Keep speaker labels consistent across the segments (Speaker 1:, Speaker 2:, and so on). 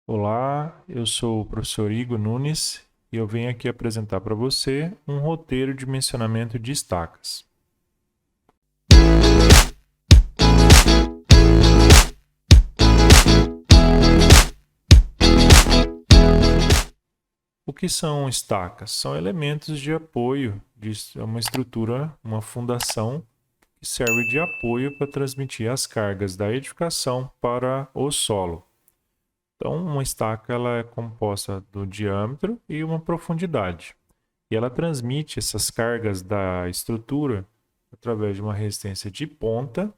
Speaker 1: Olá, eu sou o professor Igor Nunes e eu venho aqui apresentar para você um roteiro de mencionamento de estacas. O que são estacas? São elementos de apoio de uma estrutura, uma fundação que serve de apoio para transmitir as cargas da edificação para o solo. Então, uma estaca ela é composta do diâmetro e uma profundidade. E ela transmite essas cargas da estrutura através de uma resistência de ponta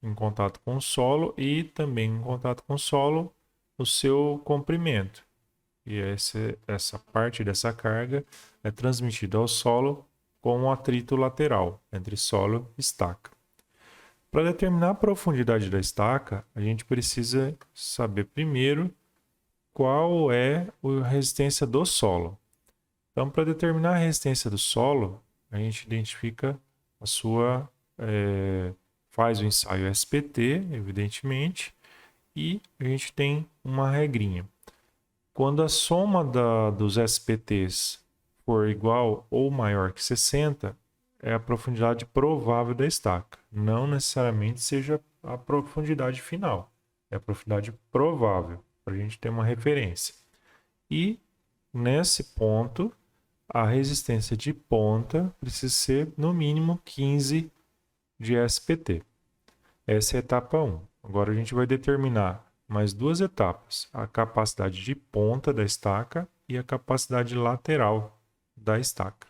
Speaker 1: em contato com o solo e também em contato com o solo o seu comprimento. E essa parte dessa carga é transmitida ao solo com um atrito lateral entre solo e estaca. Para determinar a profundidade da estaca, a gente precisa saber primeiro qual é a resistência do solo. Então, para determinar a resistência do solo, a gente identifica a sua, faz o ensaio SPT, evidentemente, e a gente tem uma regrinha. Quando a soma dos SPTs for igual ou maior que 60, é a profundidade provável da estaca. Não necessariamente seja a profundidade final, é a profundidade provável, para a gente ter uma referência. E nesse ponto, a resistência de ponta precisa ser no mínimo 15 de SPT. Essa é a etapa 1. Agora a gente vai determinar mais duas etapas: a capacidade de ponta da estaca e a capacidade lateral da estaca.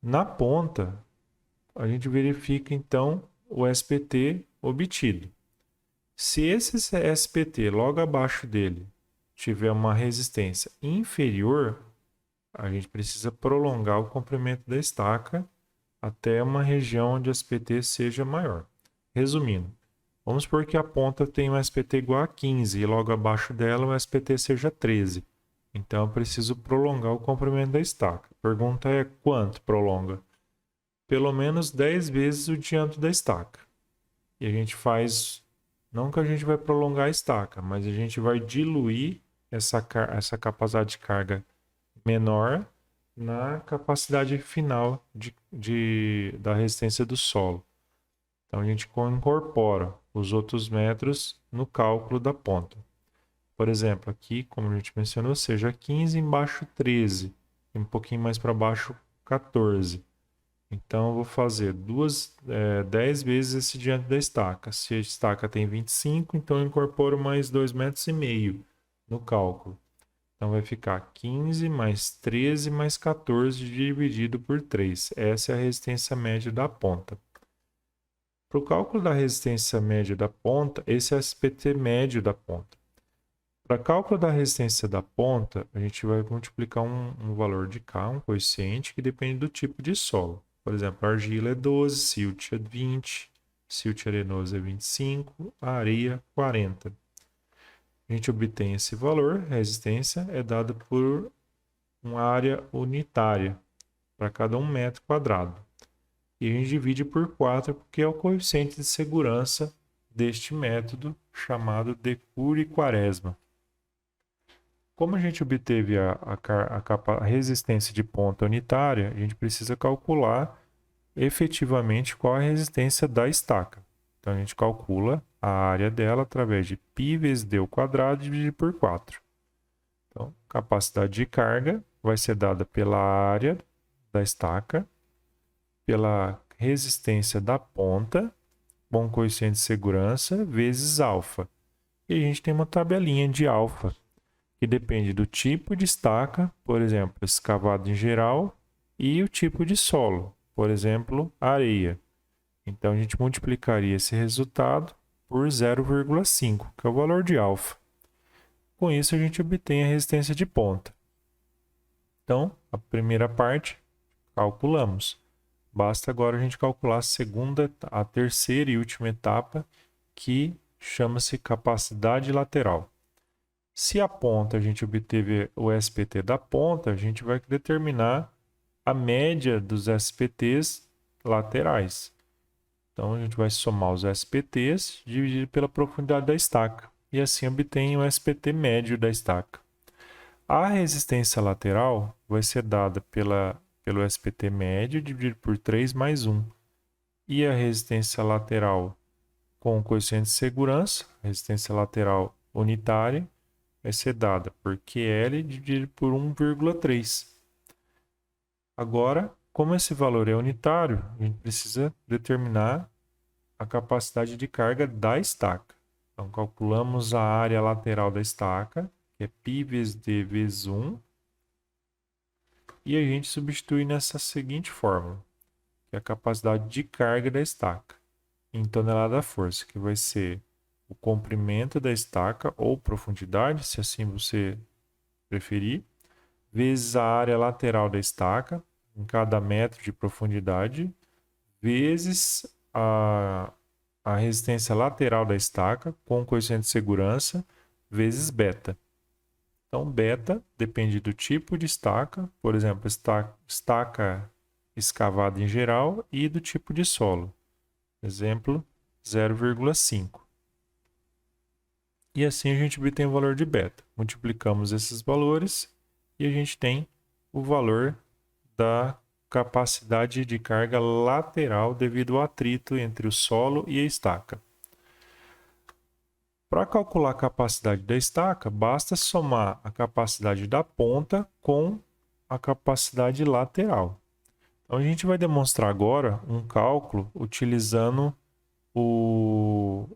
Speaker 1: Na ponta, a gente verifica então o SPT obtido. Se esse SPT logo abaixo dele tiver uma resistência inferior, a gente precisa prolongar o comprimento da estaca até uma região onde o SPT seja maior. Resumindo, vamos supor que a ponta tem um SPT igual a 15 e logo abaixo dela o SPT seja 13. Então eu preciso prolongar o comprimento da estaca. A pergunta é quanto prolonga? Pelo menos 10 vezes o diâmetro da estaca. E a gente faz, não que a gente vai prolongar a estaca, mas a gente vai diluir essa capacidade de carga menor na capacidade final da resistência do solo. Então a gente incorpora os outros metros no cálculo da ponta. Por exemplo, aqui, como a gente mencionou, seja 15, embaixo 13, e um pouquinho mais para baixo 14. Então eu vou fazer 10 vezes esse diâmetro da estaca. Se a estaca tem 25, então eu incorporo mais 2,5 metros no cálculo. Então vai ficar 15 mais 13 mais 14 dividido por 3. Essa é a resistência média da ponta. Para o cálculo da resistência média da ponta, esse é o SPT médio da ponta. Para cálculo da resistência da ponta, a gente vai multiplicar um valor de K, um coeficiente, que depende do tipo de solo. Por exemplo, a argila é 12, silt é 20, silt arenoso é 25, a areia 40. A gente obtém esse valor, a resistência é dada por uma área unitária para cada 1 metro quadrado. E a gente divide por 4 porque é o coeficiente de segurança deste método chamado de Cury-Quaresma. Como a gente obteve a resistência de ponta unitária, a gente precisa calcular efetivamente qual é a resistência da estaca. Então a gente calcula a área dela através de π vezes d ao quadrado dividido por 4. Então, capacidade de carga vai ser dada pela área da estaca, pela resistência da ponta, com coeficiente de segurança, vezes alfa. E a gente tem uma tabelinha de alfa, que depende do tipo de estaca, por exemplo, escavado em geral, e o tipo de solo, por exemplo, areia. Então a gente multiplicaria esse resultado por 0,5, que é o valor de alfa. Com isso a gente obtém a resistência de ponta. Então, a primeira parte, calculamos. Basta agora a gente calcular a terceira e última etapa, que chama-se capacidade lateral. Se a ponta a gente obteve o SPT da ponta, a gente vai determinar a média dos SPTs laterais. Então a gente vai somar os SPTs dividido pela profundidade da estaca. e assim obtém o SPT médio da estaca. A resistência lateral vai ser dada pelo SPT médio dividido por 3 mais 1. E a resistência lateral com o coeficiente de segurança, resistência lateral unitária, vai ser dada por QL dividido por 1,3. Agora, como esse valor é unitário, a gente precisa determinar a capacidade de carga da estaca. Então, calculamos a área lateral da estaca, que é π vezes d vezes 1, e a gente substitui nessa seguinte fórmula, que é a capacidade de carga da estaca, em tonelada-força, que vai ser o comprimento da estaca, ou profundidade, se assim você preferir, vezes a área lateral da estaca, em cada metro de profundidade, vezes a resistência lateral da estaca, com o coeficiente de segurança, vezes beta. Então, beta depende do tipo de estaca, por exemplo, estaca escavada em geral, e do tipo de solo. Exemplo, 0,5. E assim a gente obtém o valor de beta. Multiplicamos esses valores e a gente tem o valor da capacidade de carga lateral devido ao atrito entre o solo e a estaca. Para calcular a capacidade da estaca, basta somar a capacidade da ponta com a capacidade lateral. Então, a gente vai demonstrar agora um cálculo utilizando o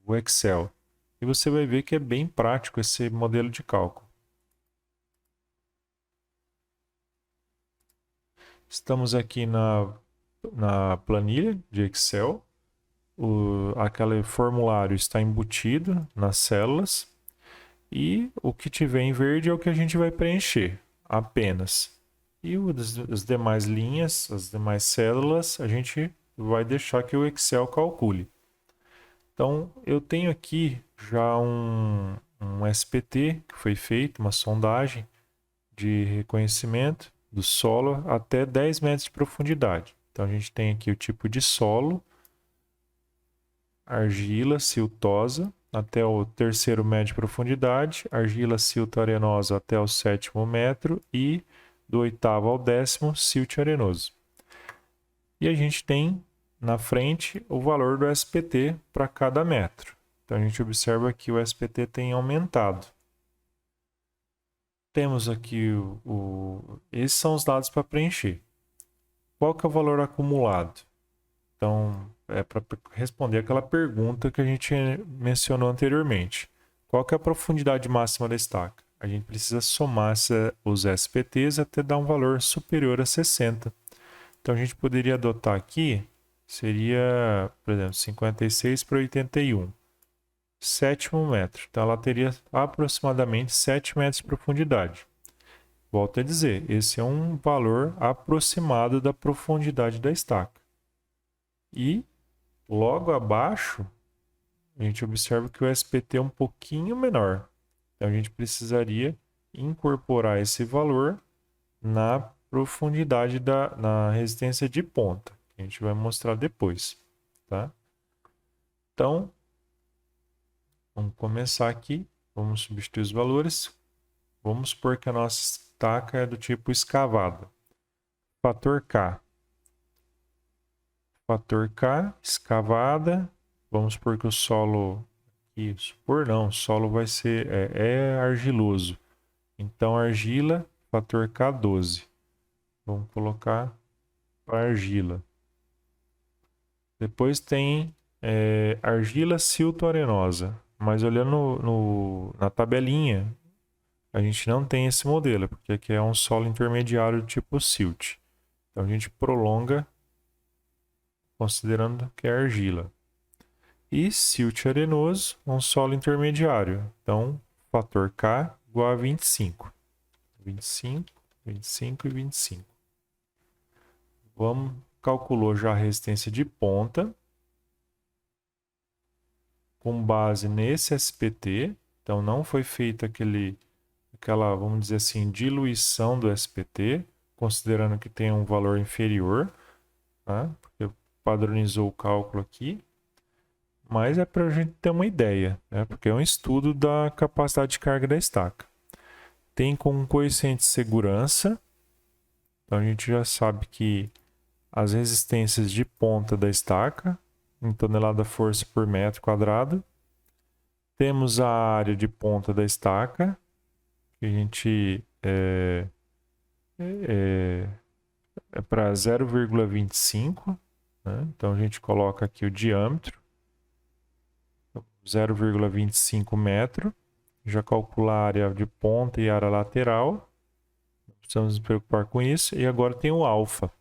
Speaker 1: Excel. E você vai ver que é bem prático esse modelo de cálculo. Estamos aqui na planilha de Excel. Aquele formulário está embutido nas células. E o que tiver em verde é o que a gente vai preencher, apenas. E as demais linhas, as demais células, a gente vai deixar que o Excel calcule. Então, eu tenho aqui já um SPT que foi feito, uma sondagem de reconhecimento do solo até 10 metros de profundidade. Então, a gente tem aqui o tipo de solo, argila siltosa até o 3º metro de profundidade, argila silto arenosa até o 7º metro e do 8º ao 10º silt arenoso. E a gente tem na frente o valor do SPT para cada metro. Então a gente observa que o SPT tem aumentado. Temos aqui esses são os dados para preencher. Qual que é o valor acumulado? Então, é para responder aquela pergunta que a gente mencionou anteriormente. Qual que é a profundidade máxima da estaca? A gente precisa somar os SPTs até dar um valor superior a 60. Então, a gente poderia adotar aqui, seria, por exemplo, 56 para 81. 7º metro. Então, ela teria aproximadamente 7 metros de profundidade. Volto a dizer, esse é um valor aproximado da profundidade da estaca. E logo abaixo, a gente observa que o SPT é um pouquinho menor. Então, a gente precisaria incorporar esse valor na profundidade na resistência de ponta, que a gente vai mostrar depois. Tá? Então, vamos começar aqui. Vamos substituir os valores. Vamos supor que a nossa estaca é do tipo escavada. Fator K. Fator K, escavada. Vamos supor que o solo... supor não, o solo vai ser argiloso. Então, argila, fator K, 12. Vamos colocar para argila. Depois tem argila silto-arenosa. Mas olhando na tabelinha, a gente não tem esse modelo, porque aqui é um solo intermediário do tipo silt. Então, a gente prolonga considerando que é argila. E silt arenoso, um solo intermediário. Então, fator K igual a 25. 25, 25 e 25. Calculou já a resistência de ponta. Com base nesse SPT. Então, não foi feita aquela, vamos dizer assim, diluição do SPT, considerando que tem um valor inferior, tá? Porque padronizou o cálculo aqui. mas é para a gente ter uma ideia, né? Porque é um estudo da capacidade de carga da estaca. Tem como coeficiente de segurança, então a gente já sabe que as resistências de ponta da estaca, em tonelada-força por metro quadrado. Temos a área de ponta da estaca, que a gente é para 0,25, né? Então a gente coloca aqui o diâmetro, 0,25 metro. Já calcula a área de ponta e área lateral. Não precisamos nos preocupar com isso. E agora tem o alfa.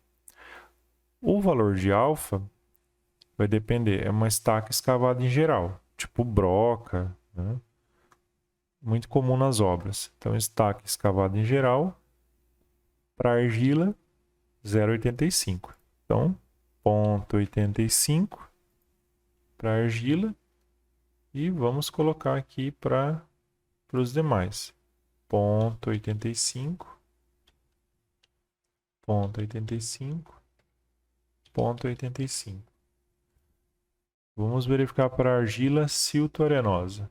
Speaker 1: O valor de alfa vai depender. É uma estaca escavada em geral, tipo broca, né? Muito comum nas obras. Então, estaca escavada em geral, para argila, 0,85. Então, 0,85 para argila. E vamos colocar aqui para os demais. 0,85, 0,85, 0,85. Vamos verificar para a argila silto-arenosa.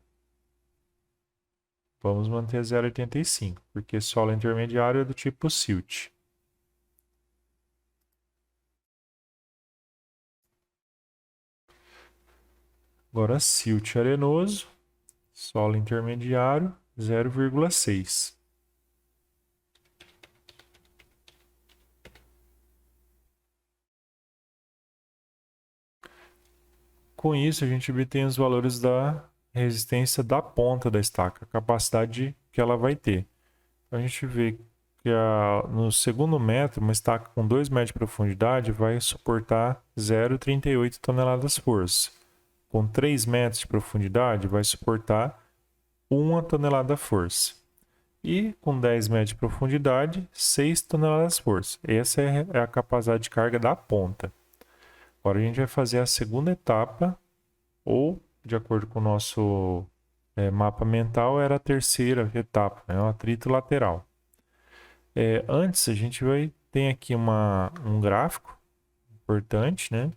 Speaker 1: Vamos manter 0,85, porque solo intermediário é do tipo silt. Agora, silt arenoso, solo intermediário, 0,6. Com isso, a gente obtém os valores da resistência da ponta da estaca, a capacidade que ela vai ter. Então, a gente vê que no segundo metro, uma estaca com 2 metros de profundidade vai suportar 0,38 toneladas força. Com 3 metros de profundidade, vai suportar 1 tonelada força. E com 10 metros de profundidade, 6 toneladas força. Essa é a capacidade de carga da ponta. Agora a gente vai fazer a segunda etapa, ou, de acordo com o nosso mapa mental, era a terceira etapa, né? O atrito lateral. Antes, a gente tem aqui um gráfico importante, né?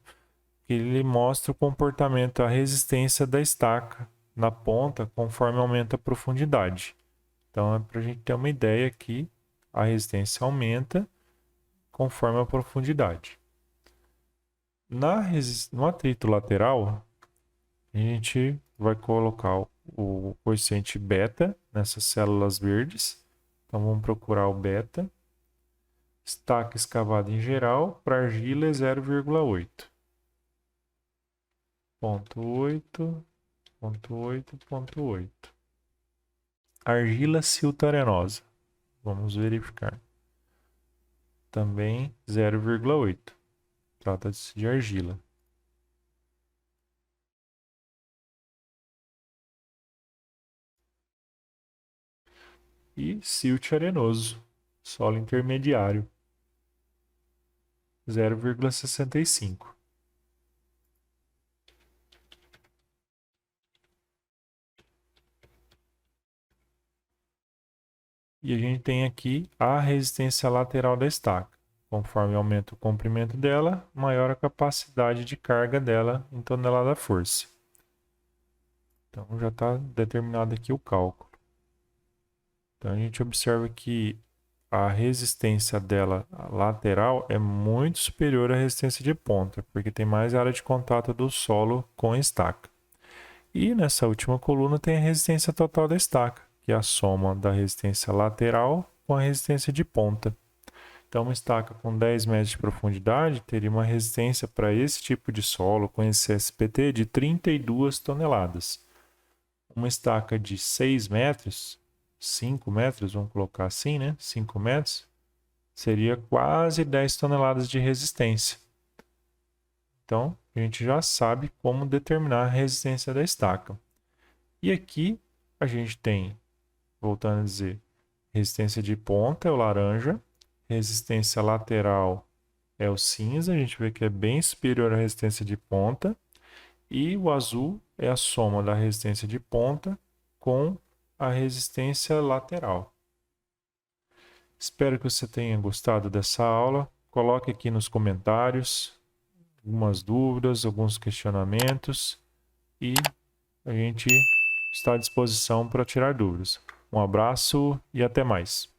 Speaker 1: Que ele mostra o comportamento, a resistência da estaca na ponta conforme aumenta a profundidade. Então, é para a gente ter uma ideia que a resistência aumenta conforme a profundidade. No atrito lateral, a gente vai colocar o coeficiente beta nessas células verdes. Então, vamos procurar o beta. Estaca escavada em geral, para argila é 0,8. 0,8, 0,8, 0,8. Argila silto-arenosa. Vamos verificar. Também 0,8. Trata-se de argila. E silt arenoso, solo intermediário, 0,65. E a gente tem aqui a resistência lateral da estaca. Conforme aumenta o comprimento dela, maior a capacidade de carga dela em tonelada força. Então já está determinado aqui o cálculo. Então a gente observa que a resistência dela lateral é muito superior à resistência de ponta, porque tem mais área de contato do solo com a estaca. E nessa última coluna tem a resistência total da estaca, que é a soma da resistência lateral com a resistência de ponta. Então, uma estaca com 10 metros de profundidade teria uma resistência para esse tipo de solo com esse SPT de 32 toneladas. Uma estaca de 6 metros, 5 metros, vamos colocar assim, né? 5 metros, seria quase 10 toneladas de resistência. Então, a gente já sabe como determinar a resistência da estaca. E aqui a gente tem, voltando a dizer, resistência de ponta é o laranja, resistência lateral é o cinza, a gente vê que é bem superior à resistência de ponta, e o azul é a soma da resistência de ponta com a resistência lateral. Espero que você tenha gostado dessa aula. Coloque aqui nos comentários algumas dúvidas, alguns questionamentos. e a gente está à disposição para tirar dúvidas. Um abraço e até mais.